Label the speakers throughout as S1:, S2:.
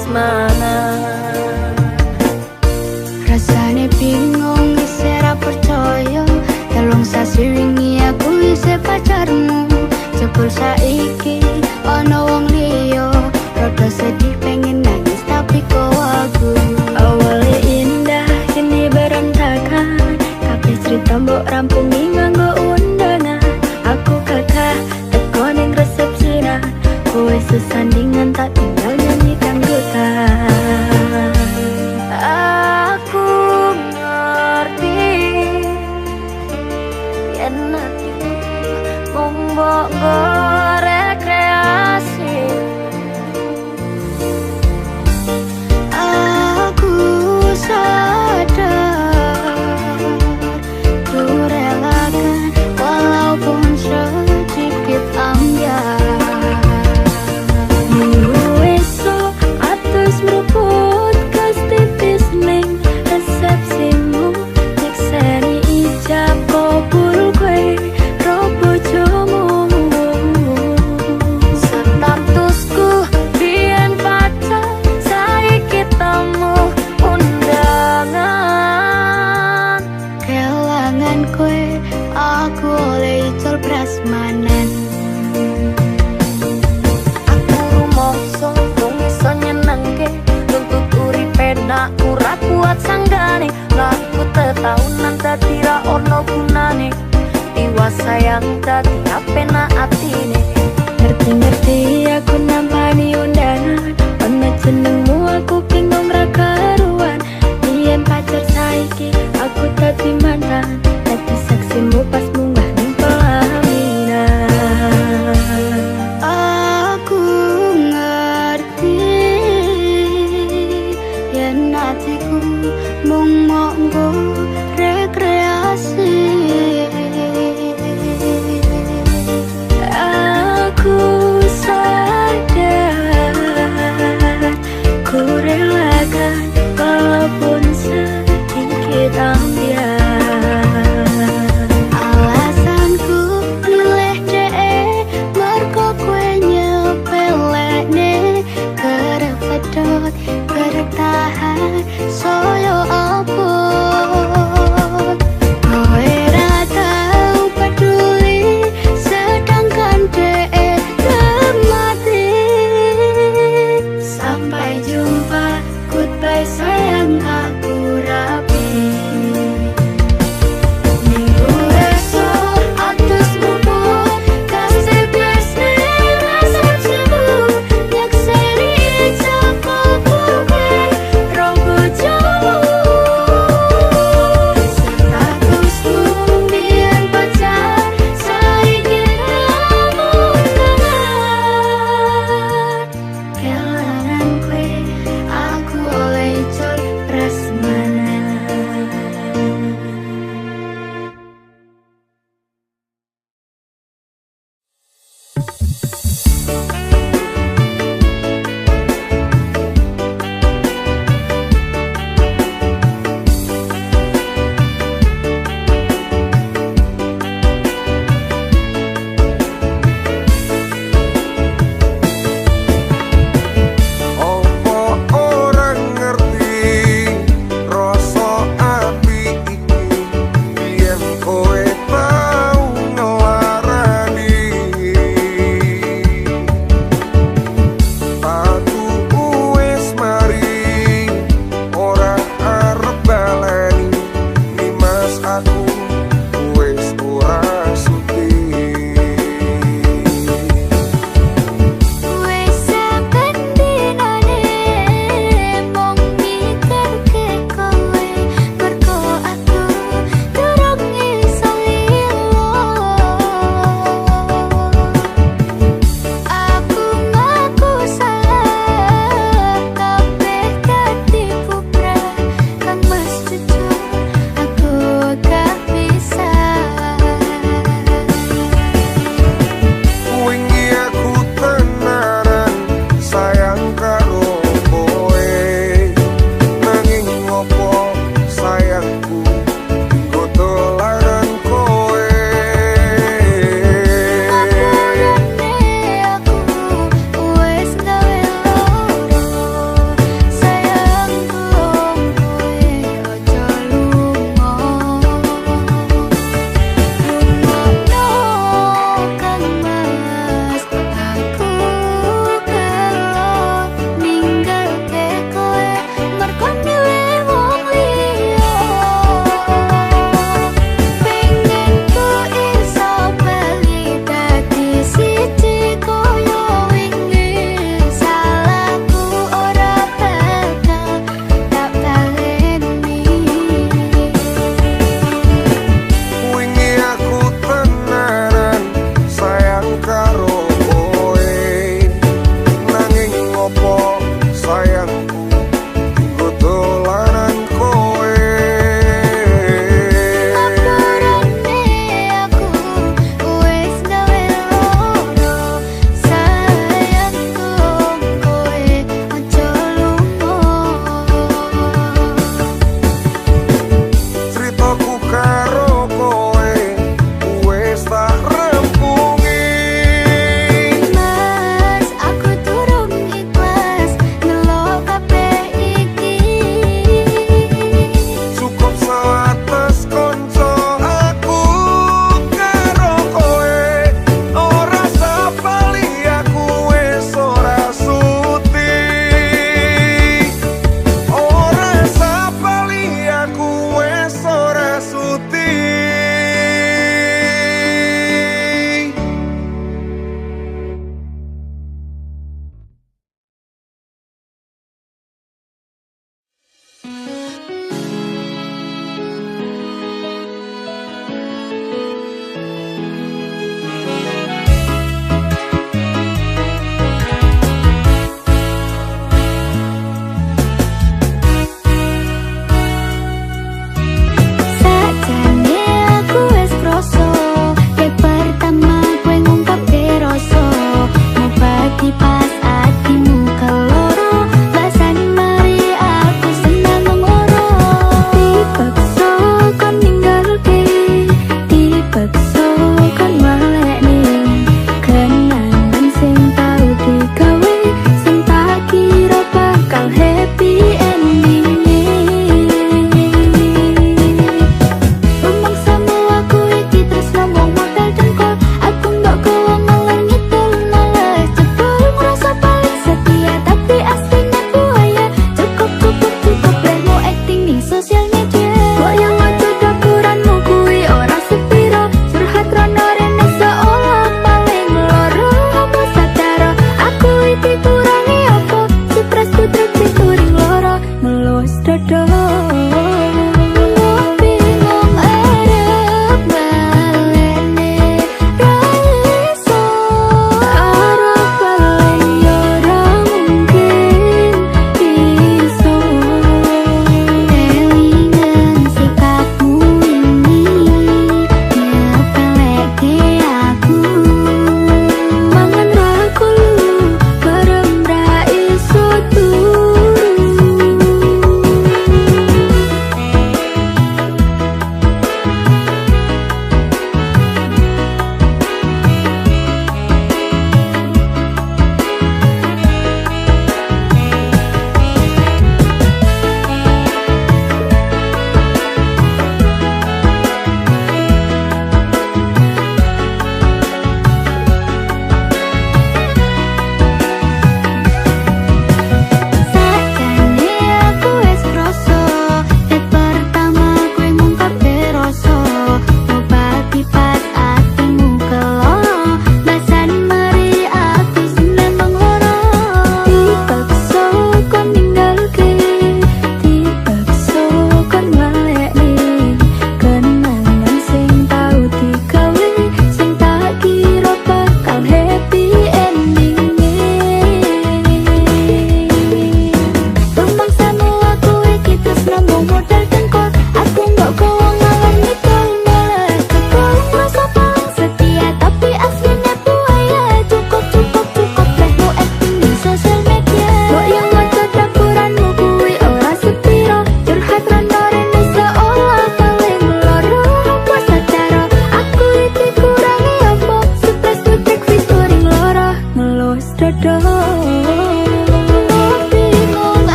S1: asmana.
S2: Rasane bingung isih ra percaya, telung sasi wingi aku isih pacarmu. Jebul saiki ana wong liya, rada sedih pengen nangis tapi kok aku.
S1: Awalnya indah kini berantakan, kabeh cerita mbok rampungi nganggo undangan. Aku kakak teko ning resepsinan, kowe sesandingan tak tinggal nyanyi dangdutan. Aku ngerti yen atiku mung mbok rekreasi.
S2: Aku sadar ku relakan walaupun sedikit ambiar.
S1: Minggu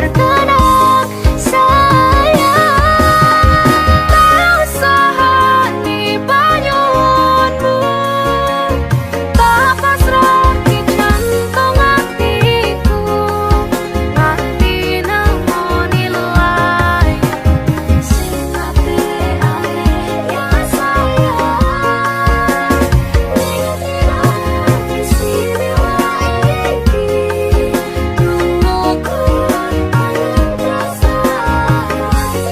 S2: terkenang sayang. Tak usah di banyuwanmu, tak pasrah di jantung hatiku, nganti nemoni lelai sing apik ya sayang. Ning istimewa iki nungguku tangan rasa hati.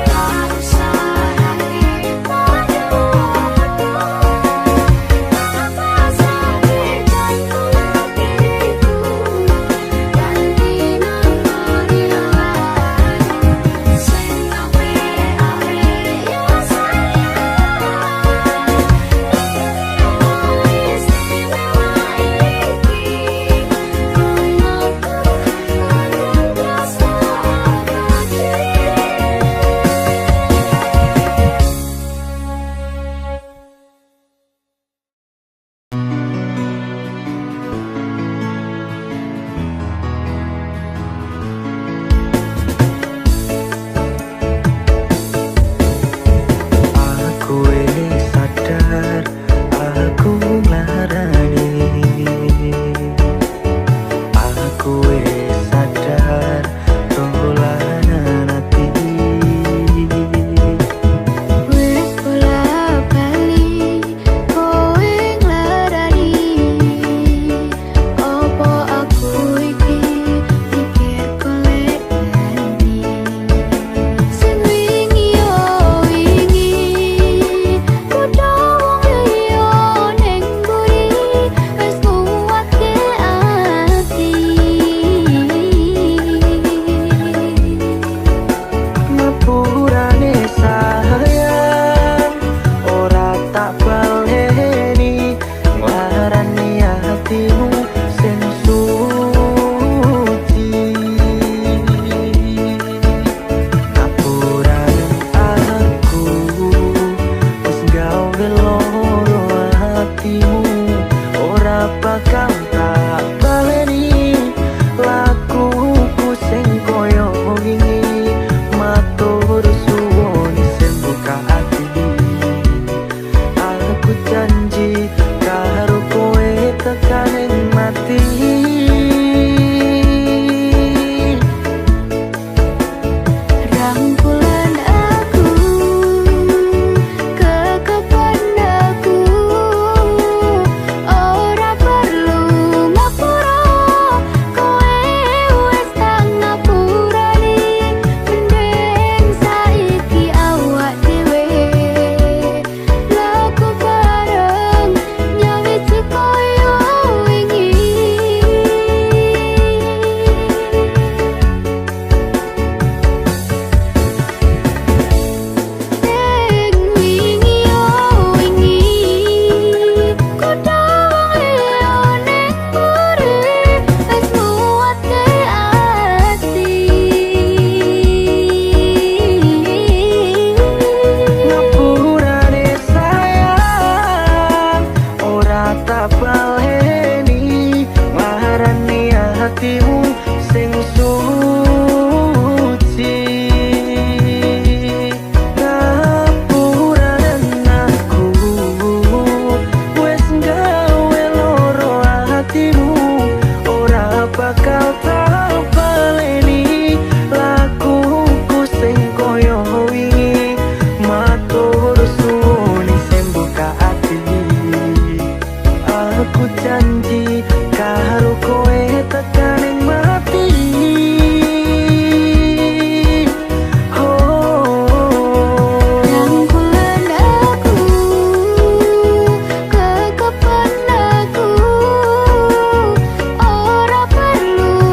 S2: Tak usah di banyuwanmu, tak pasrah di jantung hatiku, nganti nemoni lelai sing apik ya
S3: Aku sadar aku nglarani, aku sadar dolanan ati.
S2: Wis bola-bali kowe nglarani, opo aku iki mikir golek ganti. Sing wingi yo wingi kudu wong liya ning mburi, wis nguwatke ati.
S3: Ngapurane sayang ora tak baleni, nglarani hatimu sing suci. Ngapurane aku wis gawe loro hatimu, ora bakal tak baleni lakuku sing koyo wingi. Matur suwun sing buka ati, aku janji karo kowe tekaning mati.
S2: Rangkulan aku, kekepan aku, ora perlu ngapura, kowe wis tak ngapurani. Mending saiki awak dhewe laku bareng, nyawiji koyo wingi. Sing wingi yo wingi kudu wong liya ning mburi, wis nguwatke ati.
S3: Ngapurane sayang ora tak baleni, nglarani hatimu sing suci. Ngapurane aku wis gawe loro hatimu, ora bakal tak baleni lakuku sing koyo wingi. Matur suwun sing buka ati, aku janji karo kowe tekaning mati.
S2: Rangkulan aku, kekepan aku, ora perlu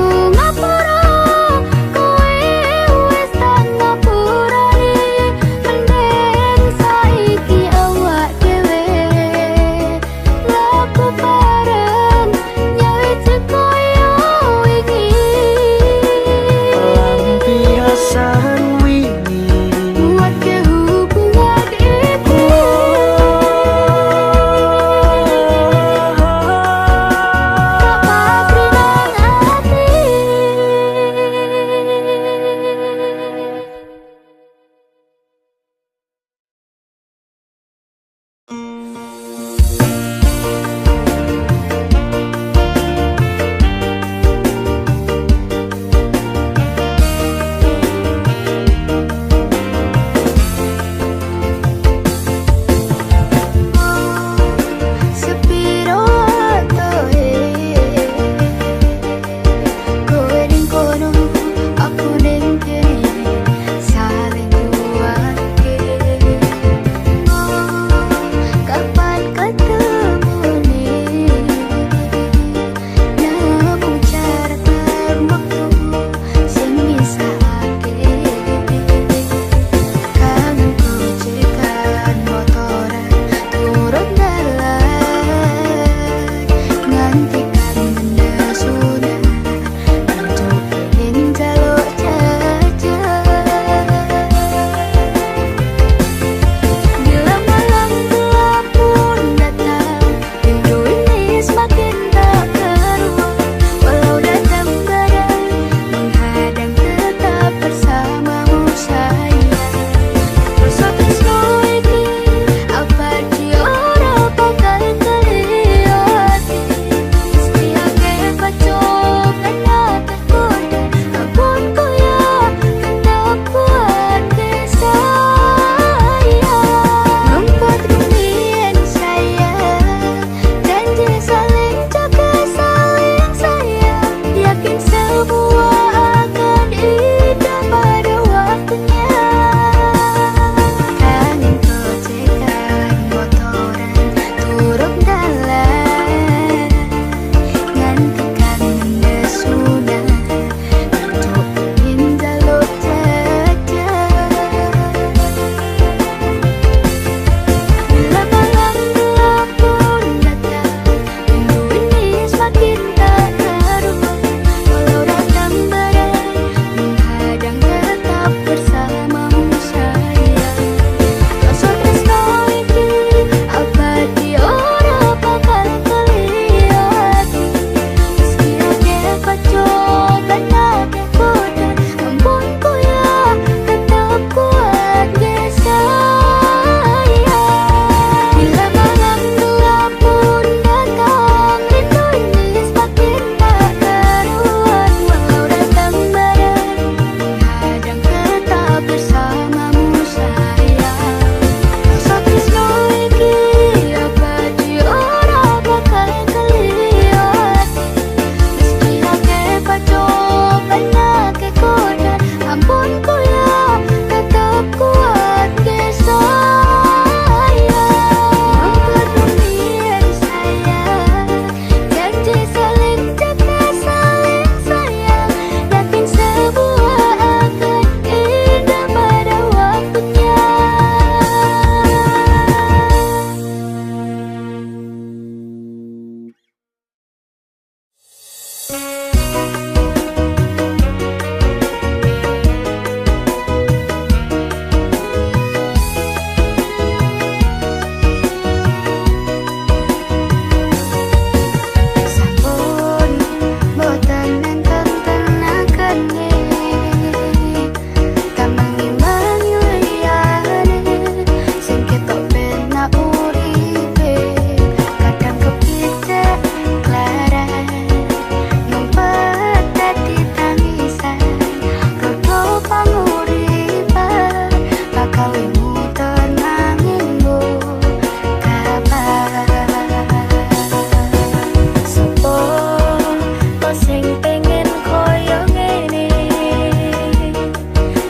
S1: sing pengen koyo ngene.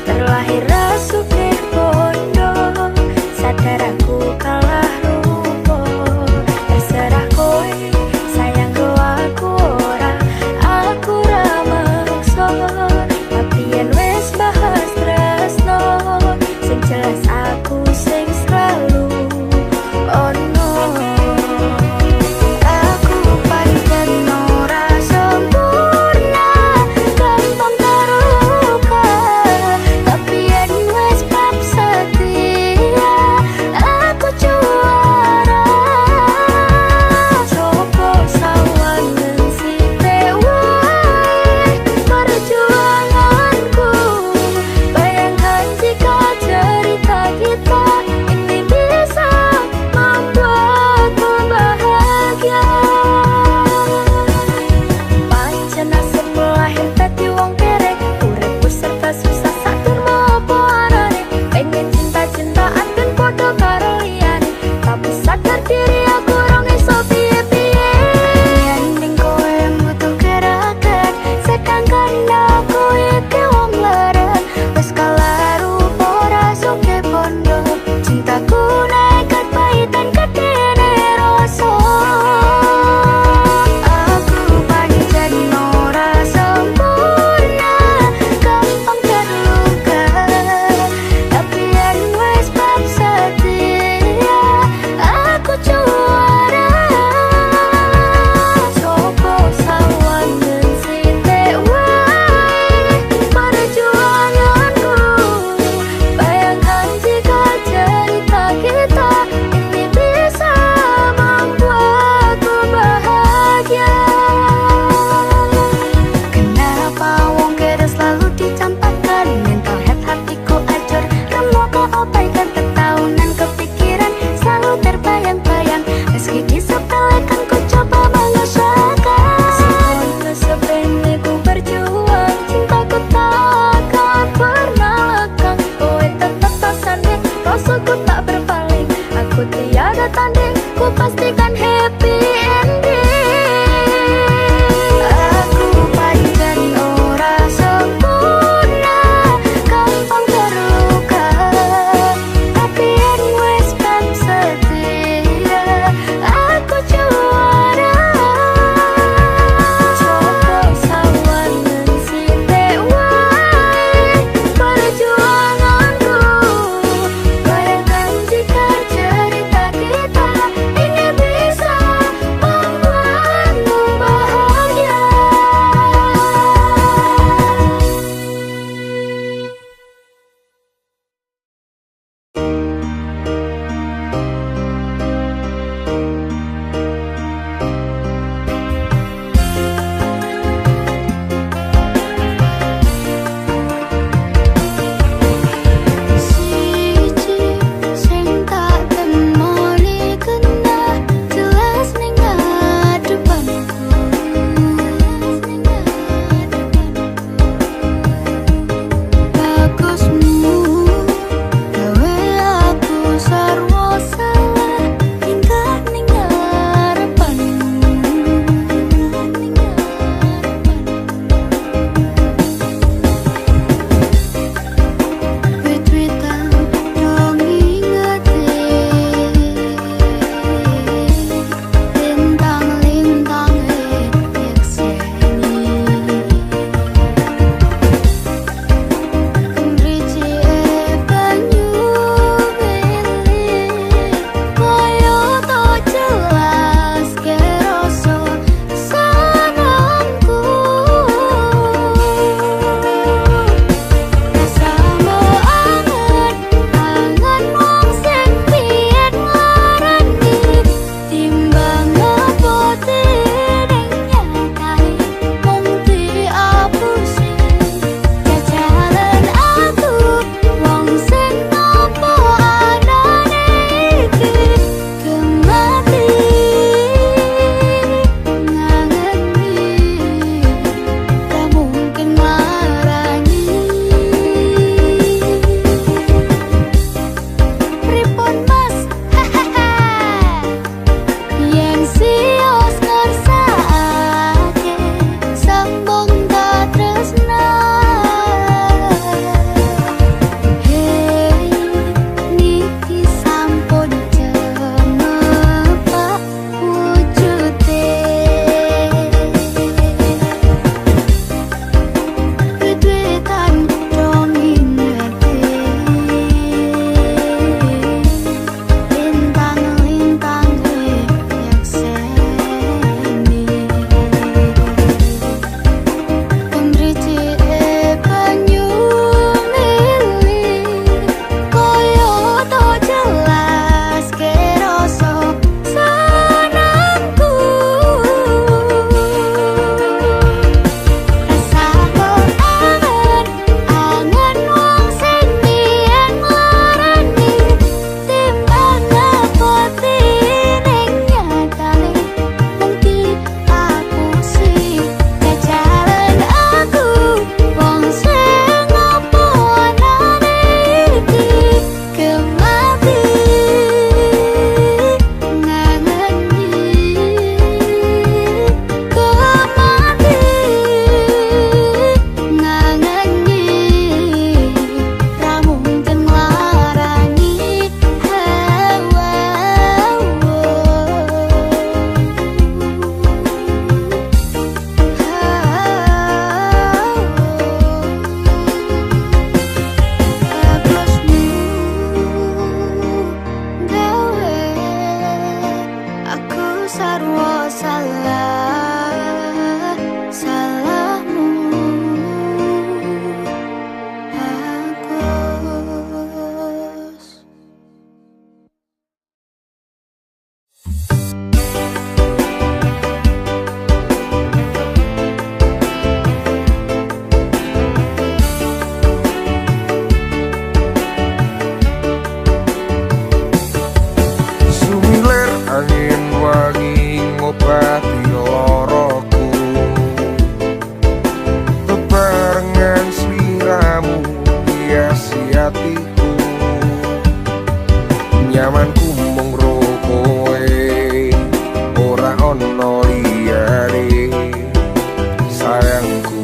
S1: Terlahir rasukeh bondo, sadar aku kalah rupo. Terserah kowe sayang go aku ora, aku ra maksa. Tapi yen wis bahas tresno, sing jelas aku sing selalu ono. Aku pancen ora sombong.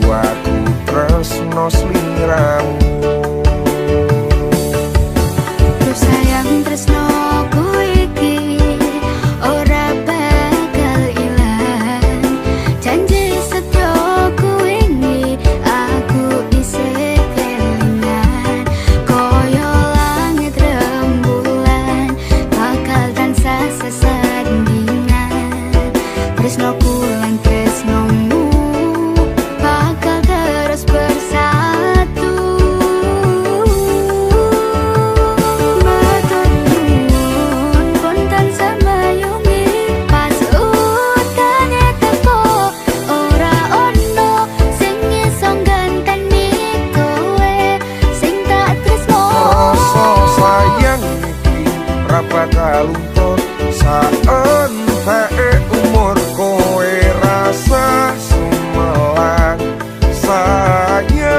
S4: aku tresno sliramu.
S2: Terus sayang tresnoku iki ora bakal ilang. Janji setyaku ini aku isih kelingan. Koyo langit rembulan bakal tansah sesandingan. Tresnoku lan tresnomu bakal terus bersatu. Matur nuwun kontan samayungi pas utane teko ora ono sing iso ngganteni kowe sing tak tresno.
S4: Rasa sayang iki ra bakal luntur saentek umur kowe rasa sumelang sayang.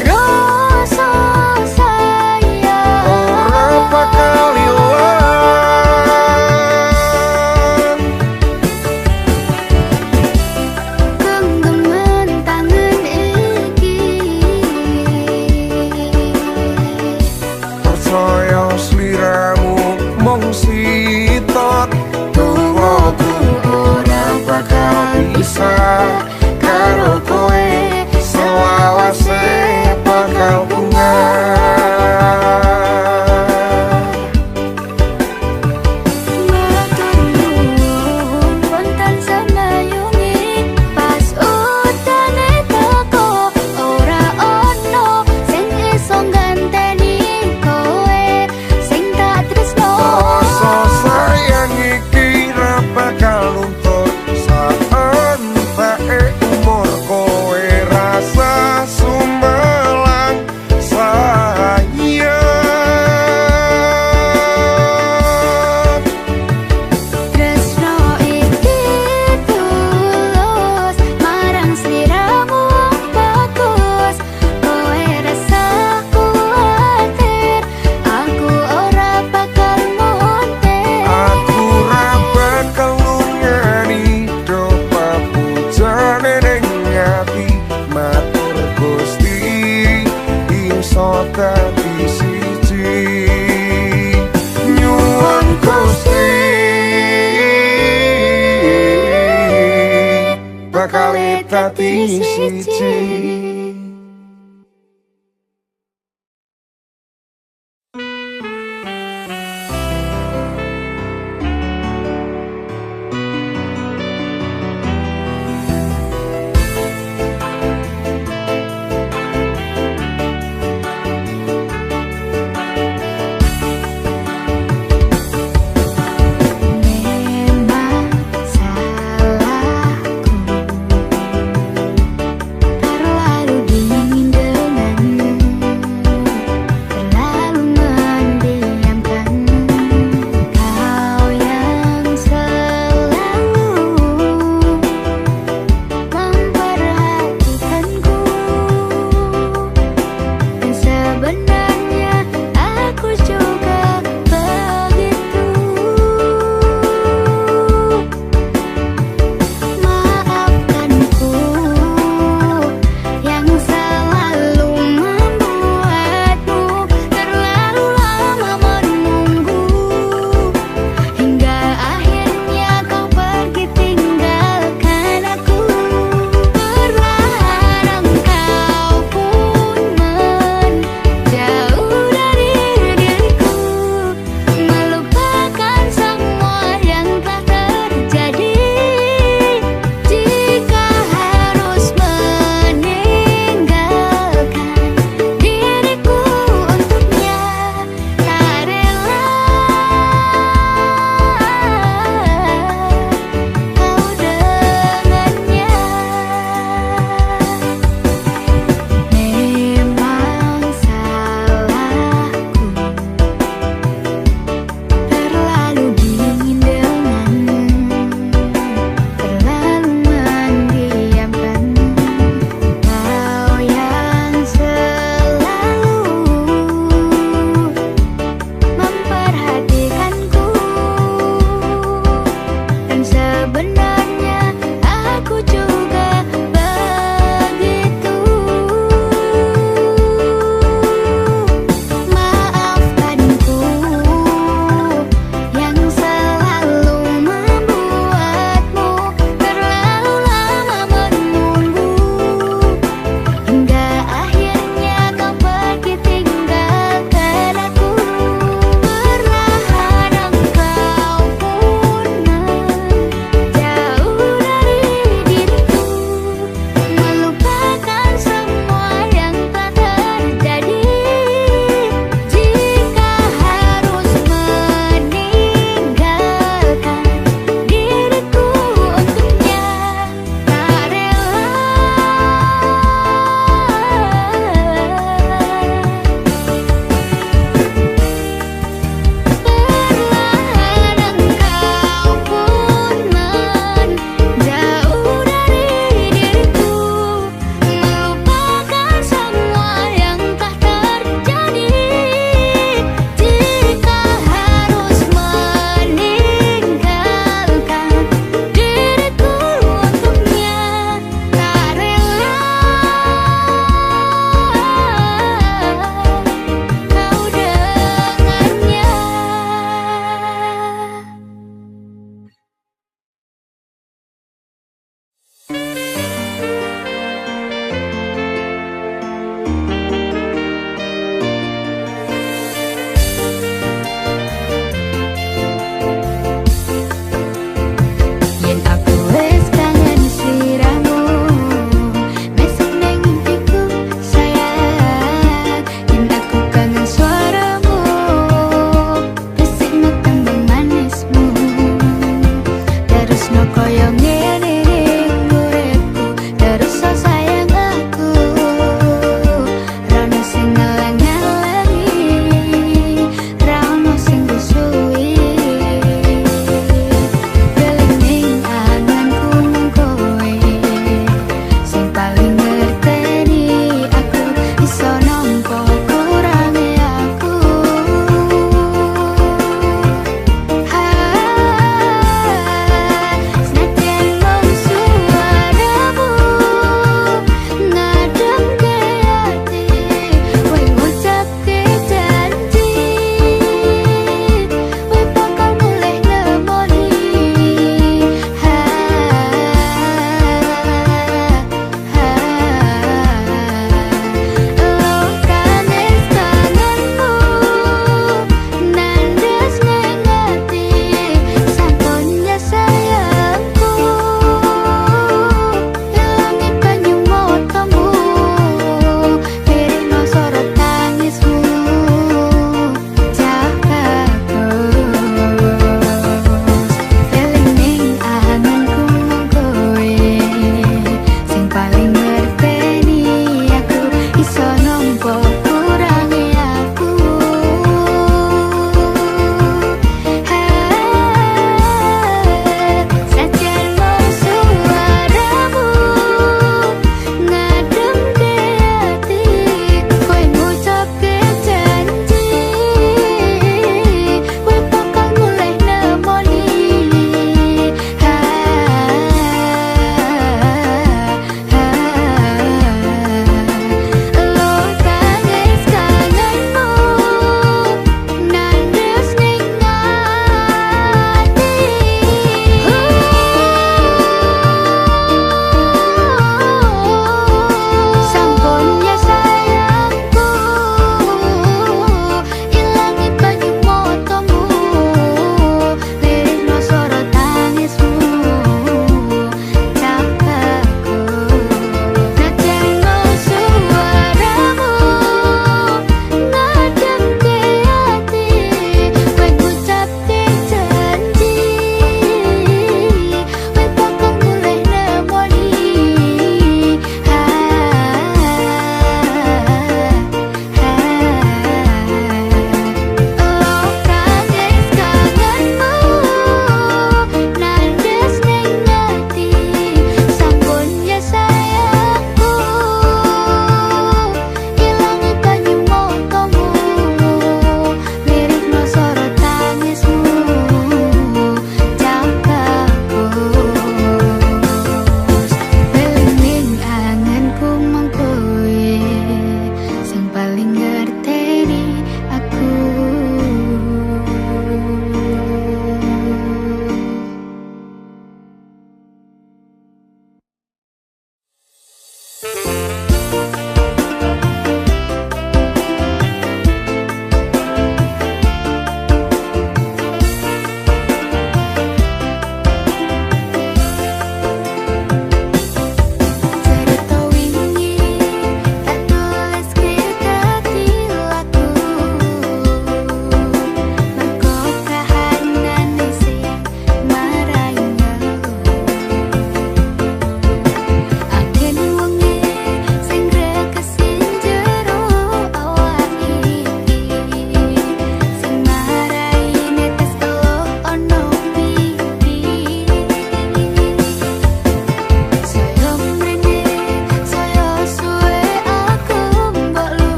S2: Rasa sayang
S4: Ora bakal ilang.
S2: genggaman tangan iki
S4: Percaya sliramu mung sitot, tuwaku ora bakal bisa karo kowe, selawase bakal bunga.
S2: matur nuwun kontan samayungi pas utane teko ora ono sing iso ngganteni kowe sing tak tresno.
S4: Rasa sayang iki ra bakal luntur saentek umur kowe rasa sumelang sayang.
S2: Tresno iki tulus marang sliramu bagus. Kowe rasa kuwatir aku ora bakal muntir.
S4: Aku ra bakal lungani do papujane ning ati, matur Gusti iso dadi siji. Nyuwun Gusti bakal dadi siji.
S2: Memang salahku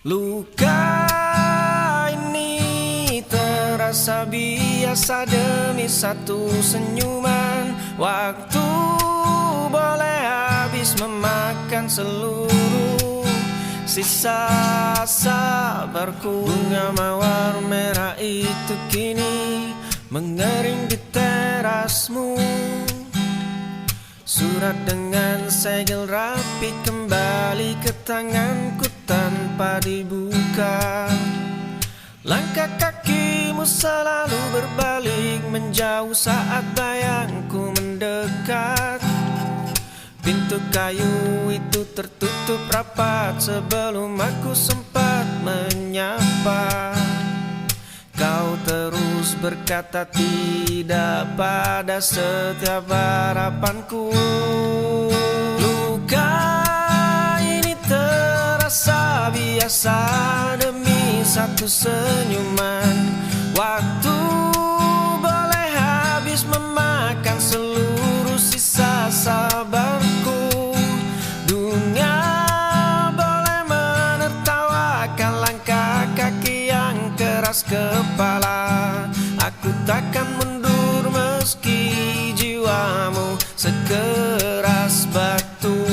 S5: Luka ini terasa biasa demi satu senyuman. Waktu boleh habis memakan seluruh sisa sabarku. Bunga mawar merah itu kini mengering di terasmu. Surat dengan segel rapi kembali ke tanganku tanpa dibuka. Langkah kakimu selalu berbalik menjauh saat bayangku mendekat. Pintu kayu itu tertutup rapat sebelum aku sempat menyapa. Kau terus berkata tidak pada setiap harapanku. Luka ini terasa biasa demi satu senyuman. Waktu boleh habis memakan seluruh sisa sabarku. Dunia boleh menertawakan langkah kaki yang keras kepala. Aku takkan mundur meski jiwamu sekeras batu.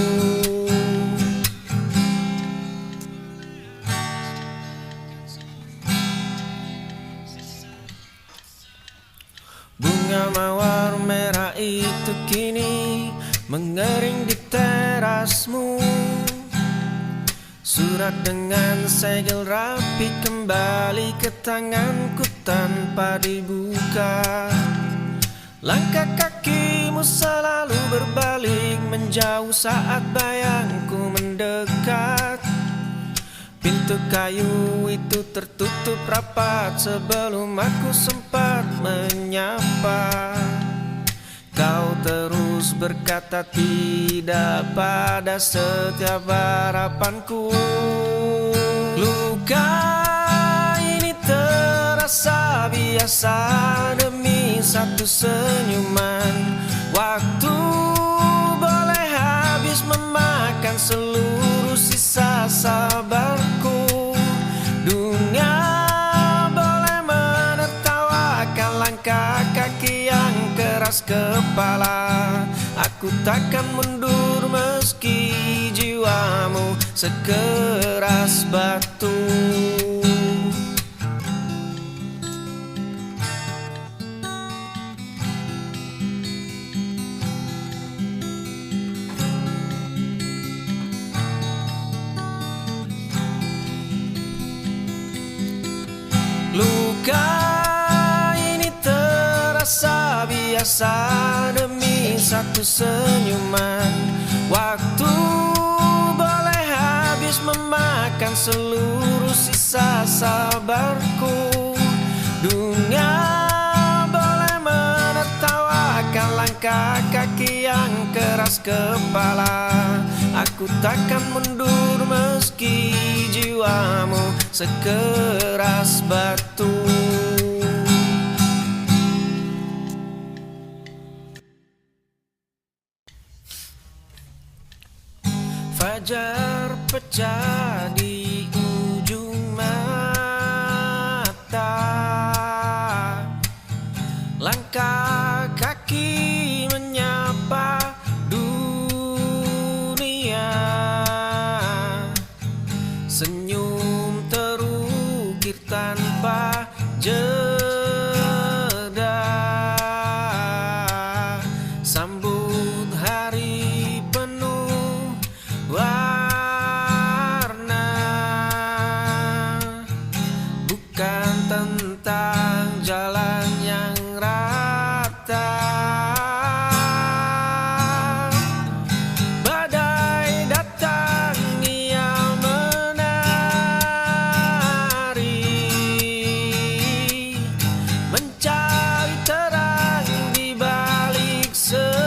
S5: Bunga mawar merah itu kini mengering di terasmu. Surat dengan segel rapi kembali ke tanganku tanpa dibuka. Langkah kakimu selalu berbalik menjauh saat bayangku mendekat. Pintu kayu itu tertutup rapat sebelum aku sempat menyapa. Kau terus berkata tidak pada setiap harapanku. Luka ini terasa biasa demi satu senyuman. Waktu boleh habis memakan seluruh sisa sabarku. Dunia boleh menertawakan langkah kaki yang keras kepala. Aku takkan mundur meski jiwamu sekeras batu. Luka ini terasa biasa demi satu senyuman. Waktu boleh habis memakan seluruh sisa sabarku. Dunia boleh menertawakan langkah kaki yang keras kepala. Aku takkan mundur meski jiwamu sekeras batu. Fajar pecah di ujung mata. Langkah kaki menyapa dunia. Senyum terukir tanpa jeda. terang di balik sepi.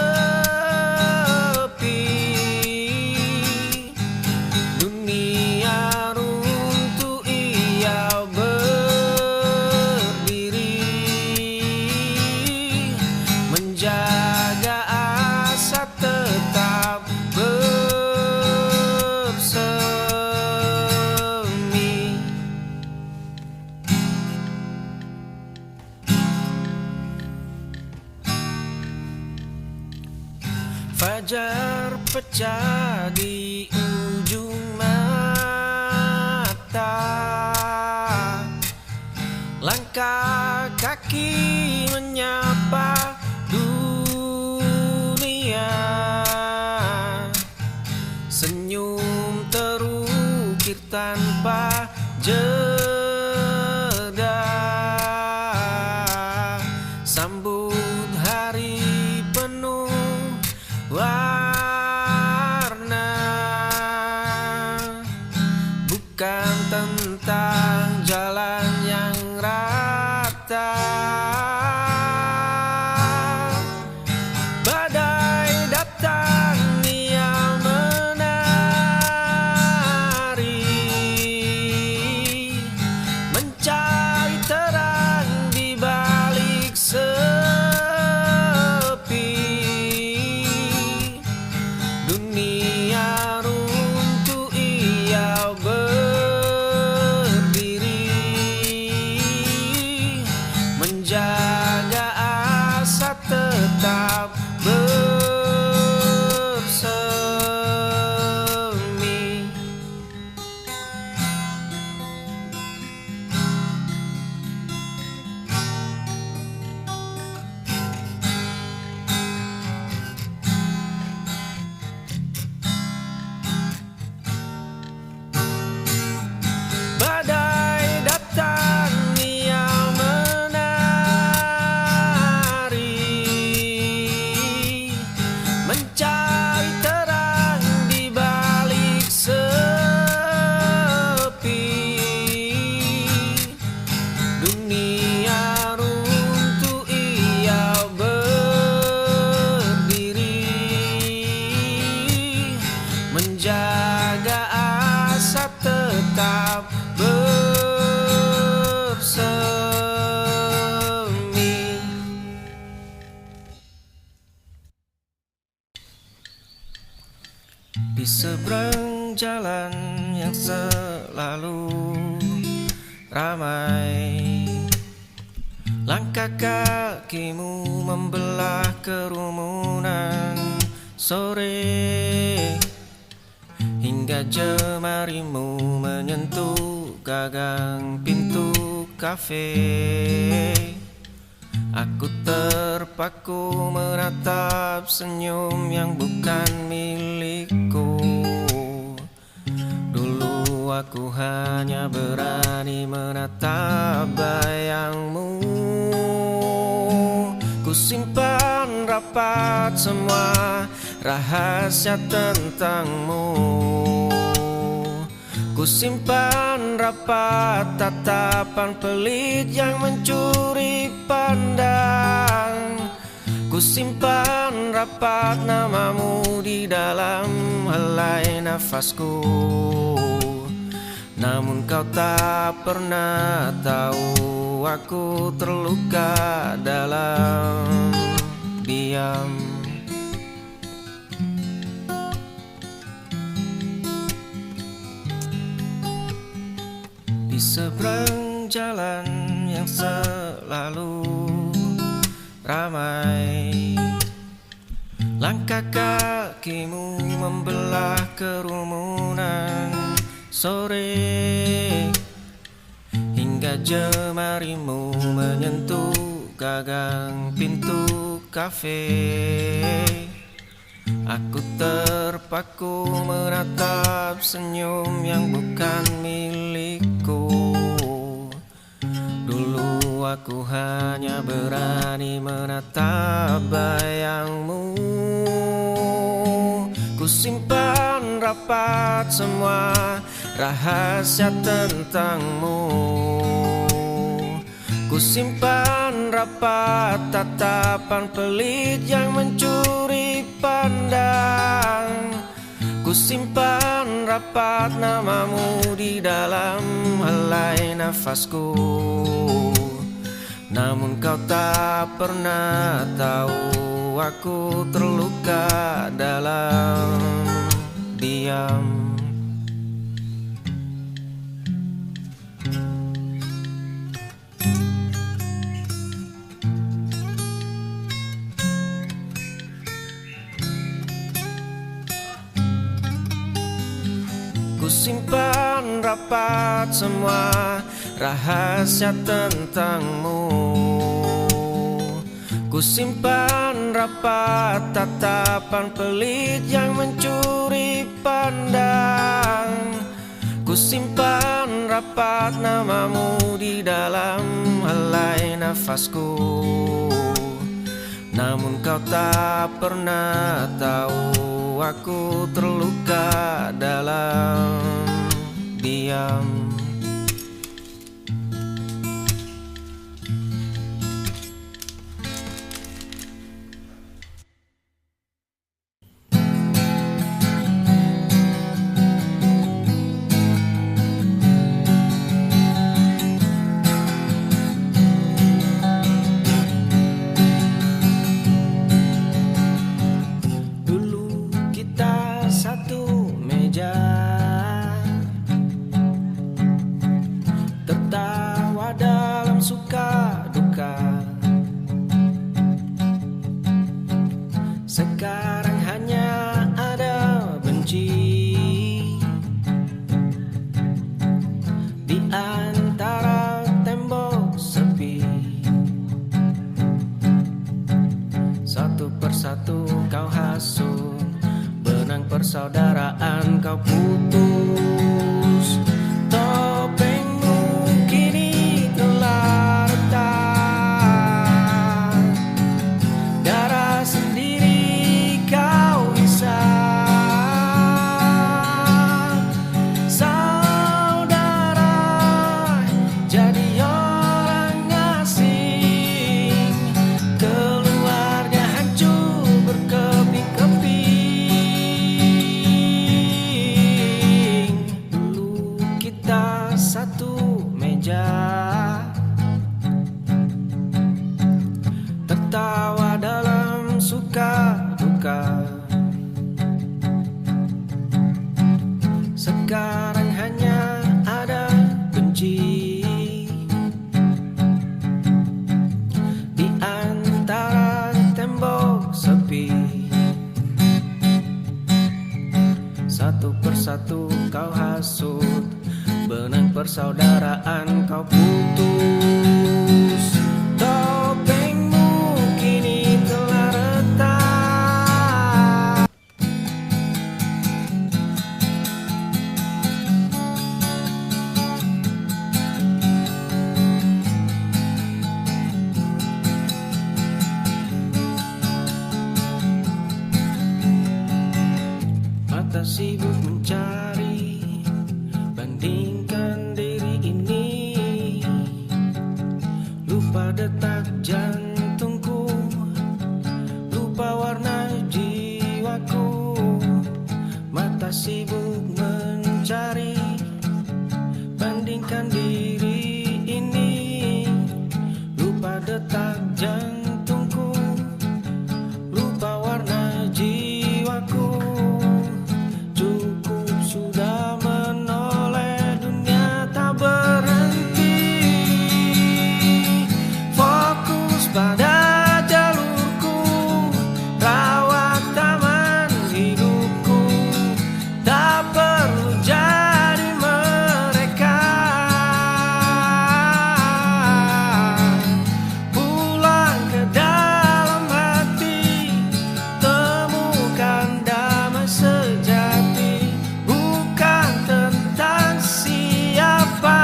S5: Dunia runtuh ia berdiri, menjaga asa tetap bersemi. Fajar pecah di ujung mata, langkah kaki menyapa dunia. Senyum terukir tanpa jeda, sambut hari penuh warna. Bukan tentang jalan yang rata, badai datang ia menari, mencari terang di balik sepi. Dunia runtuh ia berdiri, menjaga asa tetap bersemi. Badai datang ia menari, mencari terang di balik sepi. Dunia runtuh ia berdiri, menjaga asa tetap bersemi. Di seberang jalan yang selalu ramai, langkah kakimu membelah kerumunan sore, hingga jemarimu menyentuh gagang pintu kafe. Aku terpaku menatap senyum yang bukan milikku. Dulu aku hanya berani menatap bayangmu. Ku simpan rapat semua rahasia tentangmu. Ku simpan rapat tatapan pelit yang mencuri pandang. Ku simpan rapat namamu di dalam helai nafasku. Namun kau tak pernah tahu aku terluka dalam diam. Di seberang jalan yang selalu ramai, langkah kakimu membelah kerumunan sore, hingga jemarimu menyentuh gagang pintu kafe. Aku terpaku menatap senyum yang bukan milikku. Dulu aku hanya berani menatap bayangmu. Ku simpan rapat semua rahasia tentangmu. Ku Ku simpan rapat tatapan pelit yang mencuri pandang. Ku simpan rapat namamu di dalam helai nafasku. Namun kau tak pernah tahu aku terluka dalam diam. Ku simpan rapat semua rahasia tentangmu. Ku simpan rapat tatapan pelit yang mencuri pandang. Ku simpan rapat namamu di dalam helai nafasku. Namun kau tak pernah tahu aku terluka dalam diam. Sekarang hanya ada benci di antara tembok sepi. Satu persatu kau hasut, benang persaudaraan kau putus. Topengmu kini telah retak, darah sendiri kau hisap. Saudara jadi orang asing, keluarga hancur berkeping-keping. Dulu kita satu meja, tertawa dalam suka duka. Sekarang hanya ada benci di antara tembok sepi. Satu persatu kau hasut, benang persaudaraan kau putus. Topengmu kini telah retak. Mata sibuk mencari, bandingkan diri ini. Lupa detak jantungku, lupa warna jiwaku. Mata sibuk mencari, bandingkan diri ini. Lupa detak jantungku, lupa warna jiwaku. Cukup sudah menoleh, dunia tak berhenti. Fokus pada jalurku, rawat taman hidupku. Tak perlu jadi mereka. Pulang ke dalam hati, temukan damai sejati. Bukan tentang siapa.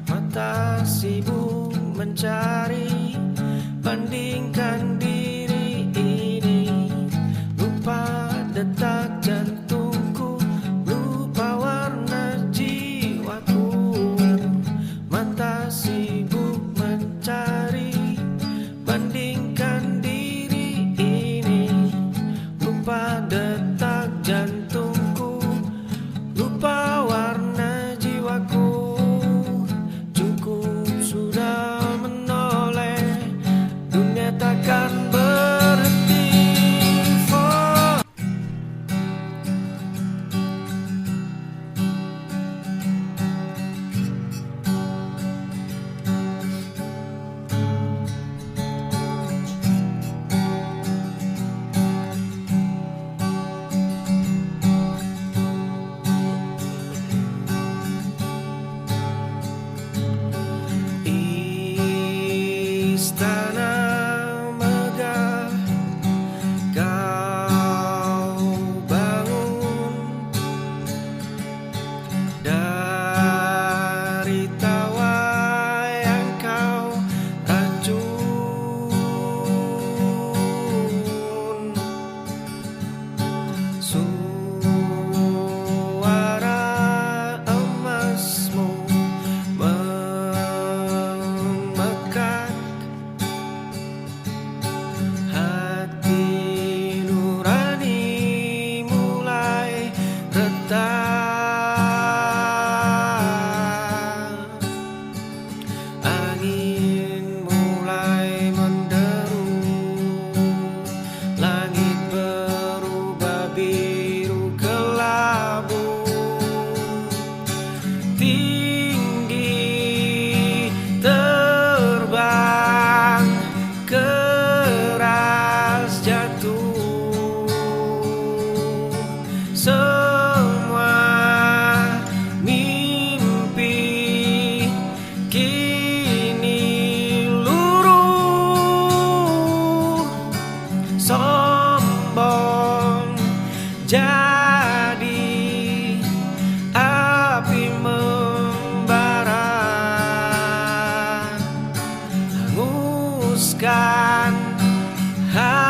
S5: Mata sibuk mencari, bandingkan diri ini. Lupa detak jantungku, lupa warna jiwaku. sibuk mencari, bandingkan diri ini, lupa detak jantungku, lupa warna jiwaku. Cukup sudah menoleh, dunia takkan berhenti. Istana megah kau bangun, dari tawa yang kau racun. Suara emasmu memekat, hati nurani mulai retak, angin mulai menderu, langit berubah biru kelabu, tinggi terbang, keras jatuh. Semua mimpi kini luruh, sombong jadi api membara, hanguskan hati